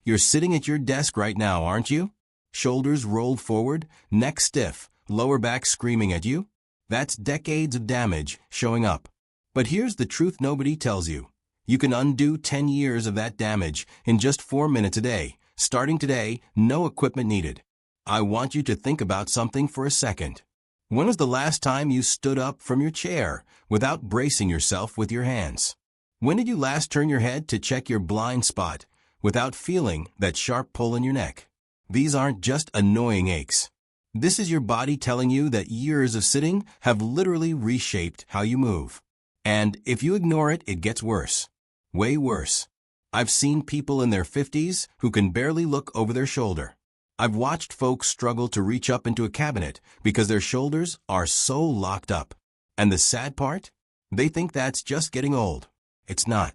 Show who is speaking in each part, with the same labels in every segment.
Speaker 1: You're sitting at your desk right now, aren't you? Shoulders rolled forward, neck stiff, lower back screaming at you? That's decades of damage showing up. But here's the truth nobody tells you. You can undo 10 years of that damage in just 4 minutes a day. Starting today, no equipment needed. I want you to think about something for a second. When was the last time you stood up from your chair without bracing yourself with your hands? When did you last turn your head to check your blind spot without feeling that sharp pull in your neck? These aren't just annoying aches. This is your body telling you that years of sitting have literally reshaped how you move. And if you ignore it, it gets worse. Way worse. I've seen people in their 50s who can barely look over their shoulder. I've watched folks struggle to reach up into a cabinet because their shoulders are so locked up. And the sad part? They think that's just getting old. It's not.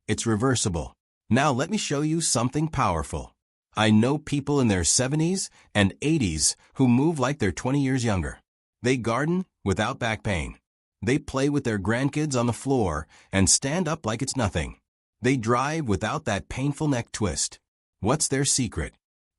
Speaker 1: It's reversible. Now let me show you something powerful. I know people in their 70s and 80s who move like they're 20 years younger. They garden without back pain. They play with their grandkids on the floor and stand up like it's nothing. They drive without that painful neck twist. What's their secret?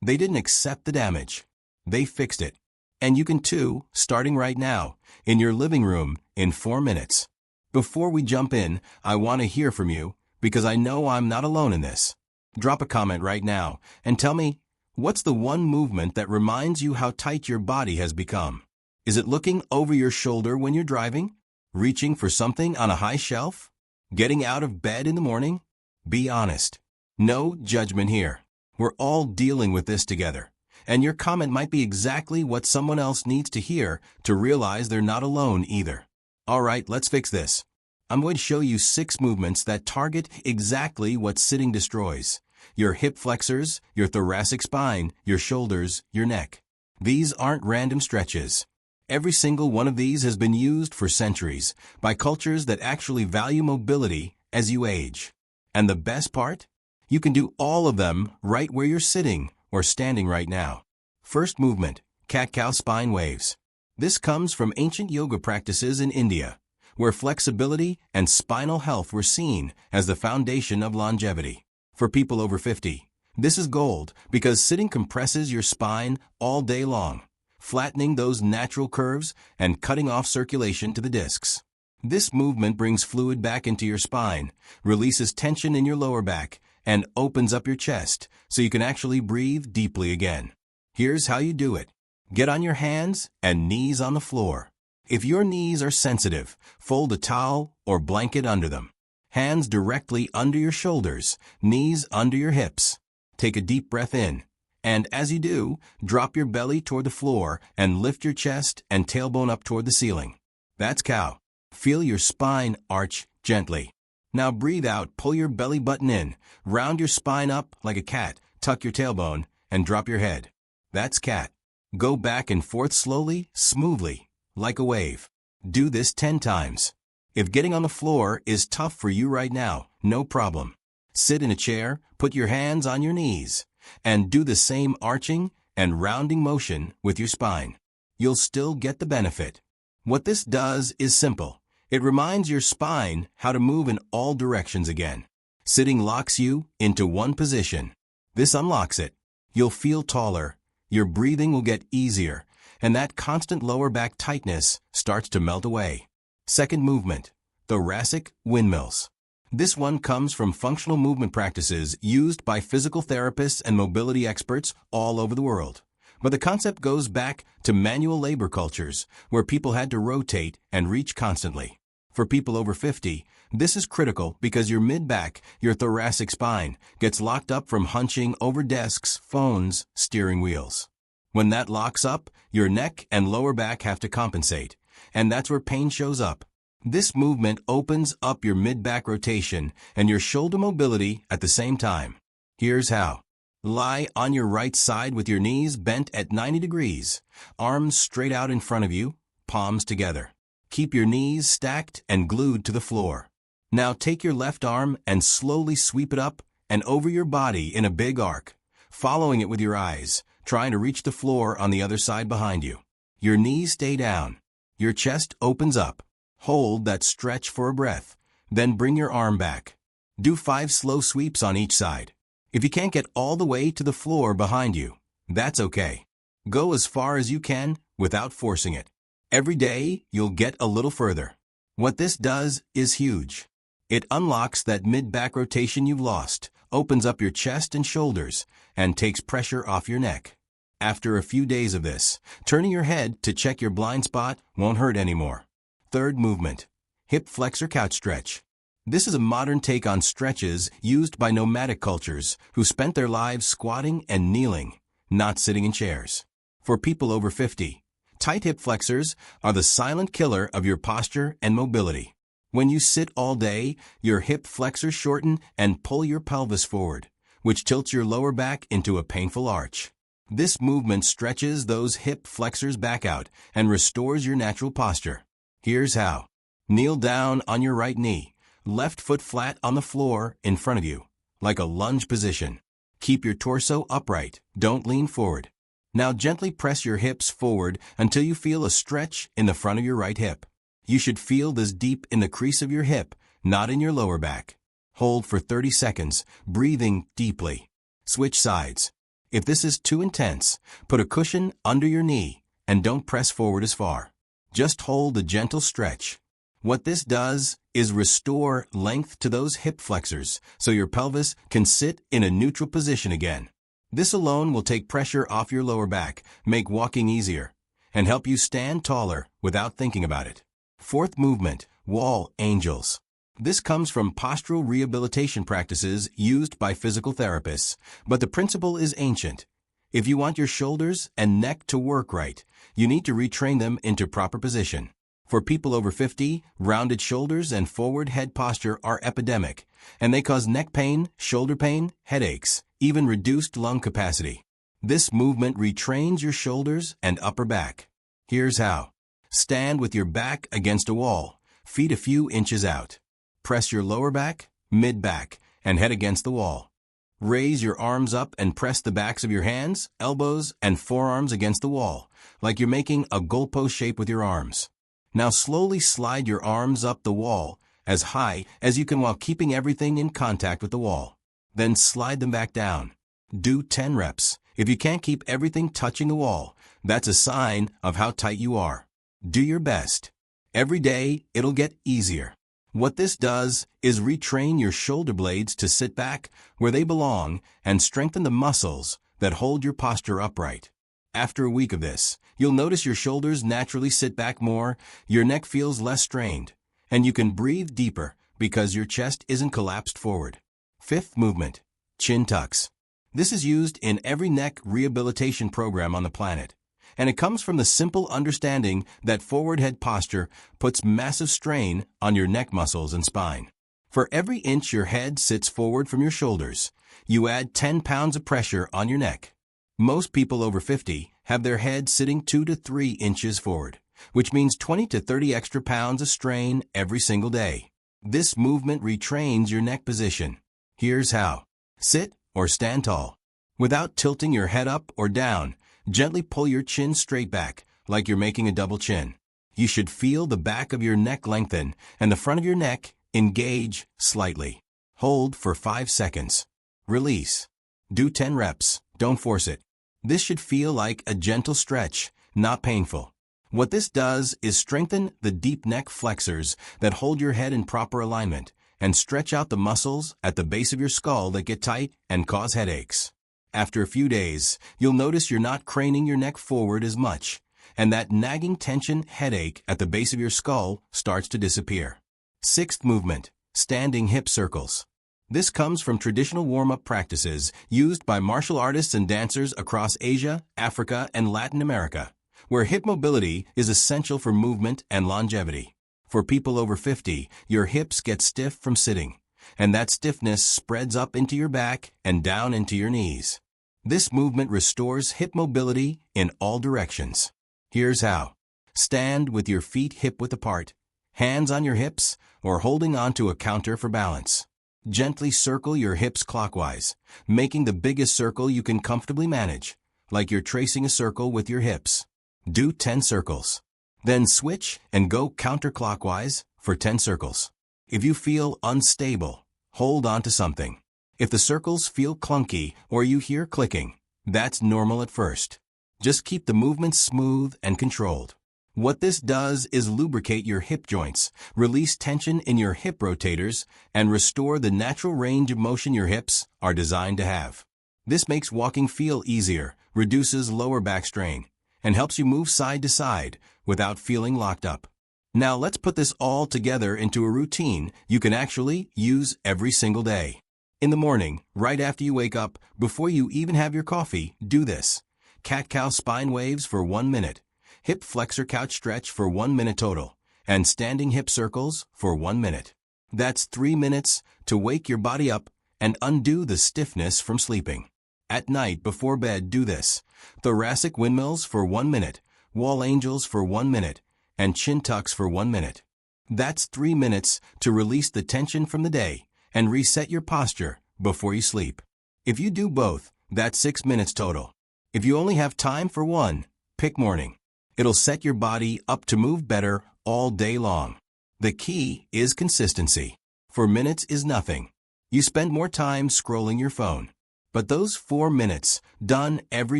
Speaker 1: They didn't accept the damage. They fixed it. And you can too, starting right now, in your living room, in 4 minutes. Before we jump in, I want to hear from you, because I know I'm not alone in this. Drop a comment right now and tell me, what's the one movement that reminds you how tight your body has become? Is it looking over your shoulder when you're driving? Reaching for something on a high shelf? Getting out of bed in the morning? Be honest. No judgment here. We're all dealing with this together. And your comment might be exactly what someone else needs to hear to realize they're not alone either. All right, let's fix this. I'm going to show you 6 movements that target exactly what sitting destroys. Your hip flexors, your thoracic spine, your shoulders, your neck. These aren't random stretches. Every single one of these has been used for centuries by cultures that actually value mobility as you age. And the best part? You can do all of them right where you're sitting or standing right now. First movement, cat-cow spine waves. This comes from ancient yoga practices in India, where flexibility and spinal health were seen as the foundation of longevity. For people over 50, this is gold because sitting compresses your spine all day long, flattening those natural curves and cutting off circulation to the discs. This movement brings fluid back into your spine, releases tension in your lower back, and opens up your chest so you can actually breathe deeply again. Here's how you do it. Get on your hands and knees on the floor. If your knees are sensitive, fold a towel or blanket under them. Hands directly under your shoulders, knees under your hips. Take a deep breath in. And as you do, drop your belly toward the floor and lift your chest and tailbone up toward the ceiling. That's cow. Feel your spine arch gently. Now breathe out, pull your belly button in, round your spine up like a cat, tuck your tailbone, and drop your head. That's cat. Go back and forth slowly, smoothly, like a wave. Do this 10 times. If getting on the floor is tough for you right now, no problem. Sit in a chair, put your hands on your knees, and do the same arching and rounding motion with your spine. You'll still get the benefit. What this does is simple. It reminds your spine how to move in all directions again. Sitting locks you into one position. This unlocks it. You'll feel taller, your breathing will get easier, and that constant lower back tightness starts to melt away. Second movement, thoracic windmills. This one comes from functional movement practices used by physical therapists and mobility experts all over the world. But the concept goes back to manual labor cultures, where people had to rotate and reach constantly. For people over 50, this is critical because your mid-back, your thoracic spine, gets locked up from hunching over desks, phones, steering wheels. When that locks up, your neck and lower back have to compensate, and that's where pain shows up. This movement opens up your mid-back rotation and your shoulder mobility at the same time. Here's how. Lie on your right side with your knees bent at 90 degrees, arms straight out in front of you, palms together. Keep your knees stacked and glued to the floor. Now take your left arm and slowly sweep it up and over your body in a big arc, following it with your eyes, trying to reach the floor on the other side behind you. Your knees stay down. Your chest opens up. Hold that stretch for a breath. Then bring your arm back. Do 5 slow sweeps on each side. If you can't get all the way to the floor behind you, that's okay. Go as far as you can without forcing it. Every day, you'll get a little further. What this does is huge. It unlocks that mid-back rotation you've lost, opens up your chest and shoulders, and takes pressure off your neck. After a few days of this, turning your head to check your blind spot won't hurt anymore. Third movement, hip flexor couch stretch. This is a modern take on stretches used by nomadic cultures who spent their lives squatting and kneeling, not sitting in chairs. For people over 50, tight hip flexors are the silent killer of your posture and mobility. When you sit all day, your hip flexors shorten and pull your pelvis forward, which tilts your lower back into a painful arch. This movement stretches those hip flexors back out and restores your natural posture. Here's how. Kneel down on your right knee, left foot flat on the floor in front of you, like a lunge position. Keep your torso upright, don't lean forward. Now gently press your hips forward until you feel a stretch in the front of your right hip. You should feel this deep in the crease of your hip, not in your lower back. Hold for 30 seconds, breathing deeply. Switch sides. If this is too intense, put a cushion under your knee and don't press forward as far. Just hold a gentle stretch. What this does is restore length to those hip flexors so your pelvis can sit in a neutral position again. This alone will take pressure off your lower back, make walking easier, and help you stand taller without thinking about it. Fourth movement, wall angels. This comes from postural rehabilitation practices used by physical therapists, but the principle is ancient. If you want your shoulders and neck to work right, you need to retrain them into proper position. For people over 50, rounded shoulders and forward head posture are epidemic, and they cause neck pain, shoulder pain, headaches, even reduced lung capacity. This movement retrains your shoulders and upper back. Here's how. Stand with your back against a wall, feet a few inches out. Press your lower back, mid-back, and head against the wall. Raise your arms up and press the backs of your hands, elbows, and forearms against the wall, like you're making a goalpost shape with your arms. Now slowly slide your arms up the wall as high as you can while keeping everything in contact with the wall. Then slide them back down. Do 10 reps. If you can't keep everything touching the wall, that's a sign of how tight you are. Do your best. Every day, it'll get easier. What this does is retrain your shoulder blades to sit back where they belong and strengthen the muscles that hold your posture upright. After a week of this, you'll notice your shoulders naturally sit back more, your neck feels less strained, and you can breathe deeper because your chest isn't collapsed forward. Fifth movement, chin tucks. This is used in every neck rehabilitation program on the planet, and it comes from the simple understanding that forward head posture puts massive strain on your neck muscles and spine. For every inch your head sits forward from your shoulders, you add 10 pounds of pressure on your neck. Most people over 50 have their head sitting 2 to 3 inches forward, which means 20 to 30 extra pounds of strain every single day. This movement retrains your neck position. Here's how. Sit or stand tall. Without tilting your head up or down, gently pull your chin straight back, like you're making a double chin. You should feel the back of your neck lengthen and the front of your neck engage slightly. Hold for 5 seconds. Release. Do 10 reps. Don't force it. This should feel like a gentle stretch, not painful. What this does is strengthen the deep neck flexors that hold your head in proper alignment and stretch out the muscles at the base of your skull that get tight and cause headaches. After a few days, you'll notice you're not craning your neck forward as much, and that nagging tension headache at the base of your skull starts to disappear. Sixth movement, standing hip circles. This comes from traditional warm-up practices used by martial artists and dancers across Asia, Africa, and Latin America, where hip mobility is essential for movement and longevity. For people over 50, your hips get stiff from sitting, and that stiffness spreads up into your back and down into your knees. This movement restores hip mobility in all directions. Here's how. Stand with your feet hip-width apart, hands on your hips, or holding onto a counter for balance. Gently circle your hips clockwise, making the biggest circle you can comfortably manage, like you're tracing a circle with your hips. Do 10 circles. Then switch and go counterclockwise for 10 circles. If you feel unstable, hold on to something. If the circles feel clunky or you hear clicking, that's normal at first. Just keep the movements smooth and controlled. What this does is lubricate your hip joints, release tension in your hip rotators, and restore the natural range of motion your hips are designed to have. This makes walking feel easier, reduces lower back strain, and helps you move side to side without feeling locked up. Now let's put this all together into a routine you can actually use every single day. In the morning, right after you wake up, before you even have your coffee, do this. Cat-cow spine waves for 1 minute. Hip flexor couch stretch for 1 minute total, and standing hip circles for 1 minute. That's 3 minutes to wake your body up and undo the stiffness from sleeping. At night before bed, do this. Thoracic windmills for 1 minute, wall angels for 1 minute, and chin tucks for 1 minute. That's 3 minutes to release the tension from the day and reset your posture before you sleep. If you do both, that's 6 minutes total. If you only have time for one, pick morning. It'll set your body up to move better all day long. The key is consistency. 4 minutes is nothing. You spend more time scrolling your phone. But those 4 minutes, done every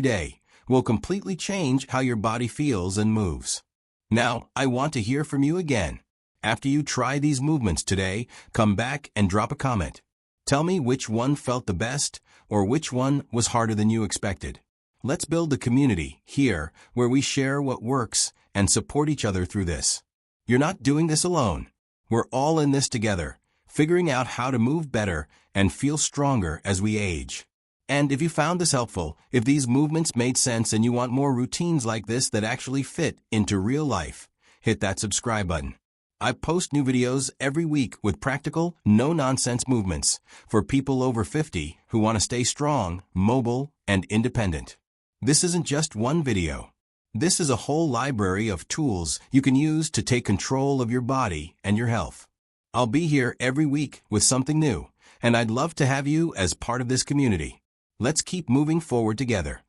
Speaker 1: day, will completely change how your body feels and moves. Now, I want to hear from you again. After you try these movements today, come back and drop a comment. Tell me which one felt the best or which one was harder than you expected. Let's build a community here where we share what works and support each other through this. You're not doing this alone. We're all in this together, figuring out how to move better and feel stronger as we age. And if you found this helpful, if these movements made sense and you want more routines like this that actually fit into real life, hit that subscribe button. I post new videos every week with practical, no-nonsense movements for people over 50 who want to stay strong, mobile, and independent. This isn't just one video. This is a whole library of tools you can use to take control of your body and your health. I'll be here every week with something new, and I'd love to have you as part of this community. Let's keep moving forward together.